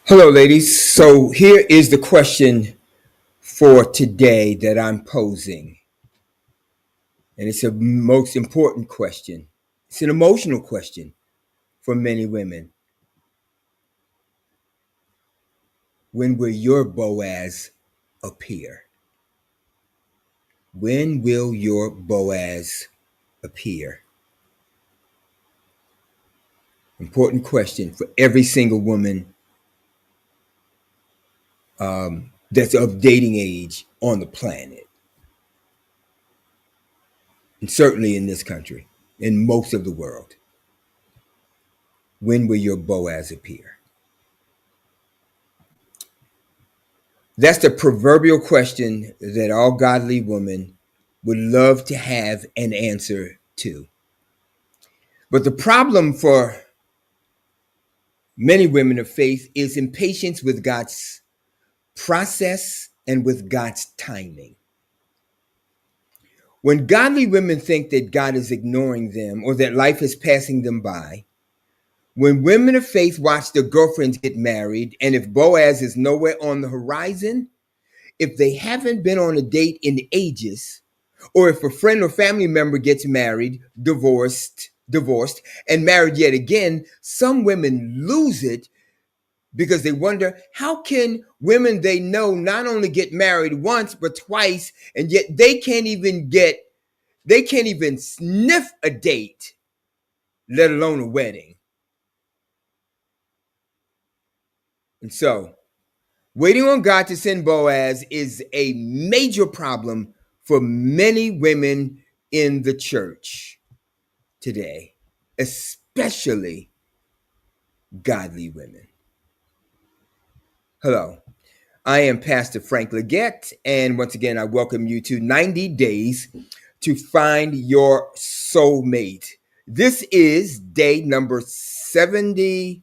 Hello, ladies. So here is the question for today that I'm posing. And it's a most important question. It's an emotional question for many women. When will your Boaz appear? When will your Boaz appear? Important question for every single woman that's of dating age on the planet. And certainly in this country, in most of the world. When will your Boaz appear? That's the proverbial question that all godly women would love to have an answer to. But the problem for many women of faith is impatience with God's process and with God's timing. When godly women think that God is ignoring them or that life is passing them by, when women of faith watch their girlfriends get married, and if Boaz is nowhere on the horizon, if they haven't been on a date in ages, or if a friend or family member gets married, divorced, and married yet again, some women lose it because they wonder, how can women they know not only get married once but twice, and yet they can't even sniff a date, let alone a wedding. And so waiting on God to send Boaz is a major problem for many women in the church today, especially godly women. Hello, I am Pastor Frank Legette, and once again, I welcome you to 90 Days to Find Your Soulmate. This is day number 70.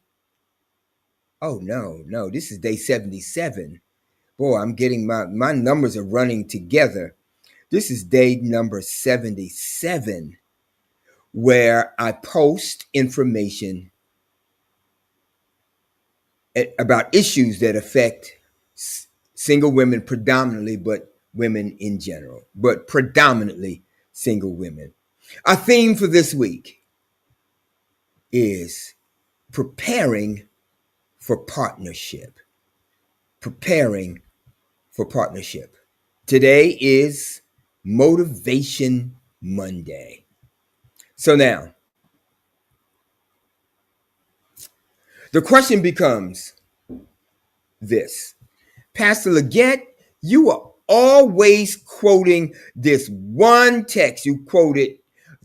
Oh, no, this is day 77. Boy, I'm getting my numbers are running together. This is day number 77, where I post information about issues that affect single women predominantly, but women in general, but predominantly single women. Our theme for this week is preparing for partnership. Preparing for partnership. Today is Motivation Monday. So now, the question becomes this. Pastor Legette, you are always quoting this one text. You quote it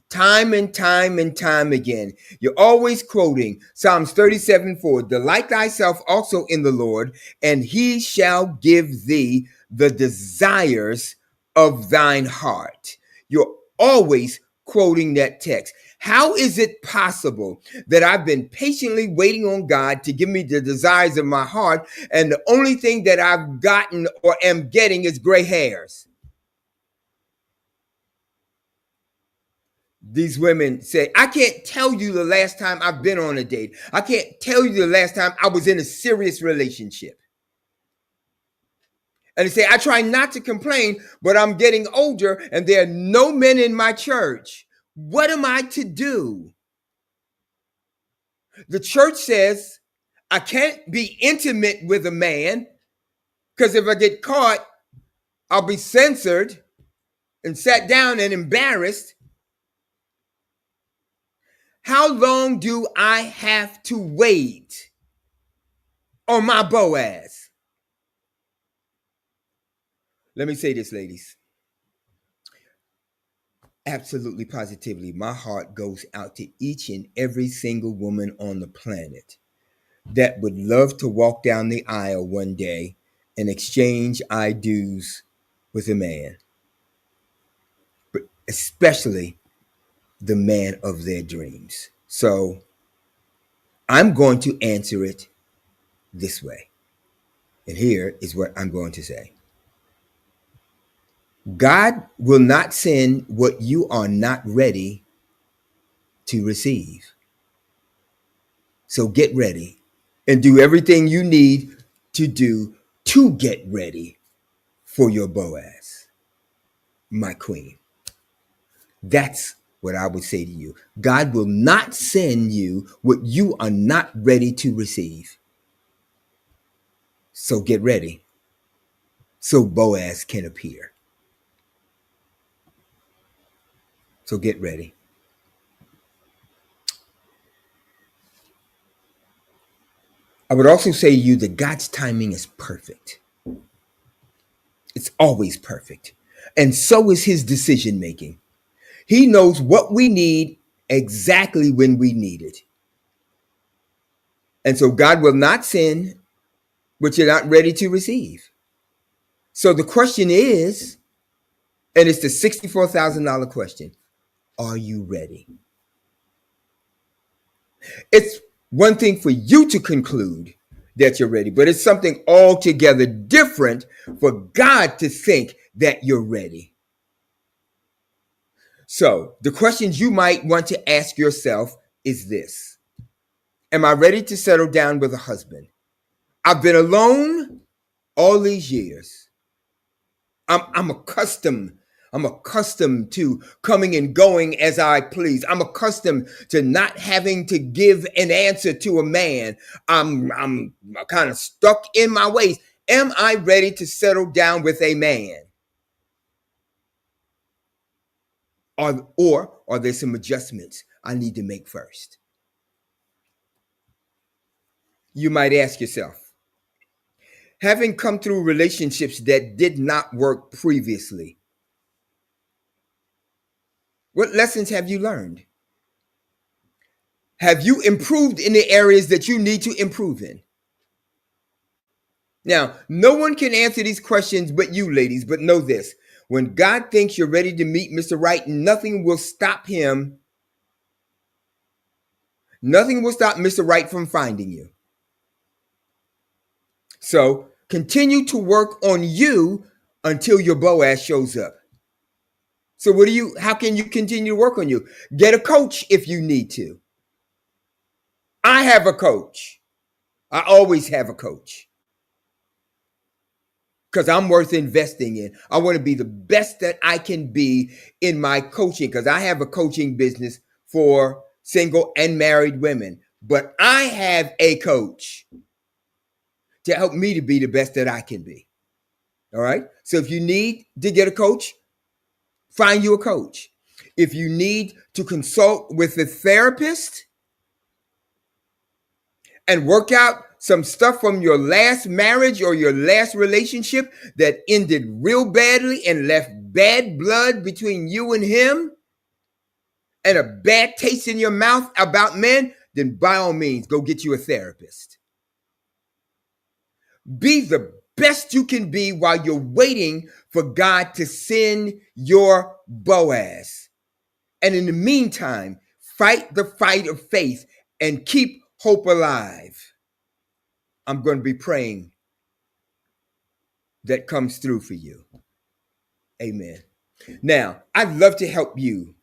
time and time and time again. You're always quoting Psalms 37:4. Delight thyself also in the Lord, and he shall give thee the desires of thine heart. You're always quoting that text. How is it possible that I've been patiently waiting on God to give me the desires of my heart, and the only thing that I've gotten or am getting is gray hairs? These women say, I can't tell you the last time I've been on a date. I can't tell you the last time I was in a serious relationship. And they say, I try not to complain, but I'm getting older and there are no men in my church. What am I to do? The church says I can't be intimate with a man because if I get caught, I'll be censored and sat down and embarrassed. How long do I have to wait on my Boaz? Let me say this, ladies. Absolutely, positively, my heart goes out to each and every single woman on the planet that would love to walk down the aisle one day and exchange I do's with a man, but especially the man of their dreams. So I'm going to answer it this way. And here is what I'm going to say. God will not send what you are not ready to receive. So get ready and do everything you need to do to get ready for your Boaz, my queen. That's what I would say to you. God will not send you what you are not ready to receive. So get ready so Boaz can appear. So get ready. I would also say to you that God's timing is perfect. It's always perfect. And so is his decision making. He knows what we need exactly when we need it. And so God will not send what you're not ready to receive. So the question is, and it's the $64,000 question, are you ready? It's one thing for you to conclude that you're ready, but it's something altogether different for God to think that you're ready. So the questions you might want to ask yourself is this: am I ready to settle down with a husband? I've been alone all these years. I'm accustomed. I'm accustomed to coming and going as I please. I'm accustomed to not having to give an answer to a man. I'm kind of stuck in my ways. Am I ready to settle down with a man? Or are there some adjustments I need to make first? You might ask yourself, having come through relationships that did not work previously, what lessons have you learned? Have you improved in the areas that you need to improve in? Now, no one can answer these questions but you, ladies, but know this. When God thinks you're ready to meet Mr. Right, nothing will stop him. Nothing will stop Mr. Right from finding you. So continue to work on you until your Boaz shows up. So how can you continue to work on you? Get a coach if you need to. I have a coach. I always have a coach. Because I'm worth investing in. I want to be the best that I can be in my coaching, because I have a coaching business for single and married women. But I have a coach to help me to be the best that I can be. All right? So if you need to get a coach, find you a coach. If you need to consult with a therapist and work out some stuff from your last marriage or your last relationship that ended real badly and left bad blood between you and him and a bad taste in your mouth about men, then by all means, go get you a therapist. Be the best you can be while you're waiting for God to send your Boaz. And in the meantime, fight the fight of faith and keep hope alive. I'm going to be praying that comes through for you. Amen. Now, I'd love to help you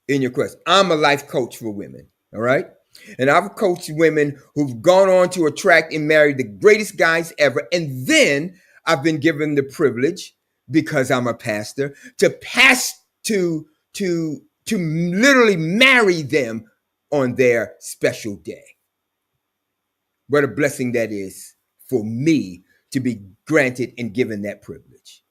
in your quest. I'm a life coach for women, all right? And I've coached women who've gone on to attract and marry the greatest guys ever. And then I've been given the privilege, because I'm a pastor, to literally marry them on their special day. What a blessing that is for me to be granted and given that privilege.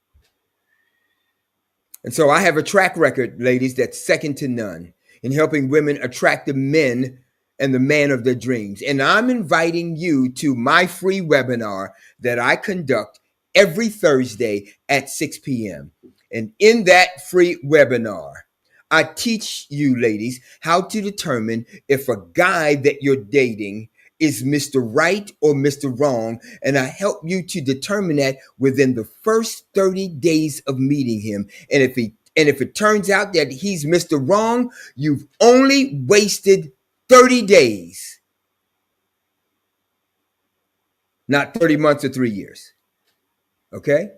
And so I have a track record, ladies, that's second to none in helping women attract the men and the man of their dreams. And I'm inviting you to my free webinar that I conduct every Thursday at 6 p.m. And in that free webinar, I teach you, ladies, how to determine if a guy that you're dating is Mr. Right or Mr. Wrong. And I help you to determine that within the first 30 days of meeting him. And if it turns out that he's Mr. Wrong, you've only wasted 30 days, not 30 months or 3 years. Okay?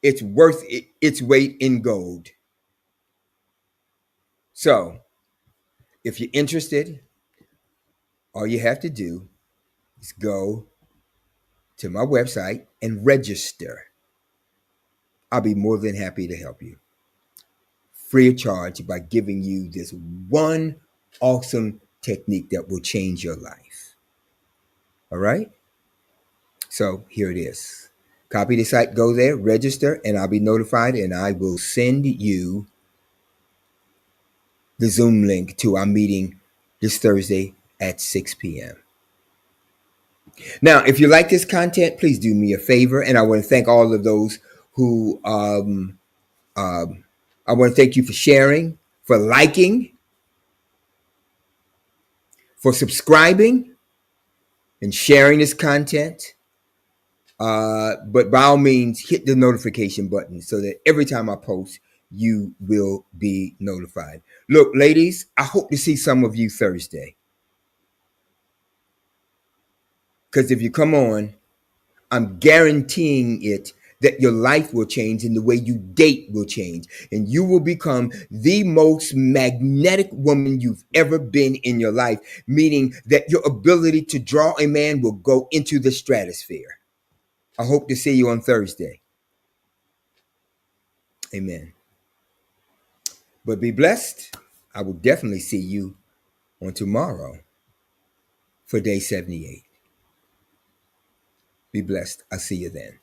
It's worth its weight in gold. So, if you're interested, All you have to do is go to my website and register. I'll be more than happy to help you free of charge by giving you this one awesome technique that will change your life. All right? So here it is. Copy the site, go there, register, and I'll be notified, and I will send you the Zoom link to our meeting this Thursday at 6 p.m. Now, if you like this content, please do me a favor, and I want to thank all of those who I want to thank you for sharing, for liking, for subscribing, and sharing this content. But by all means, hit the notification button so that every time I post, you will be notified. Look, ladies, I hope to see some of you Thursday. Because if you come on, I'm guaranteeing it that your life will change and the way you date will change. And you will become the most magnetic woman you've ever been in your life, meaning that your ability to draw a man will go into the stratosphere. I hope to see you on Thursday. Amen. But be blessed. I will definitely see you on tomorrow for day 78. Be blessed. I'll see you then.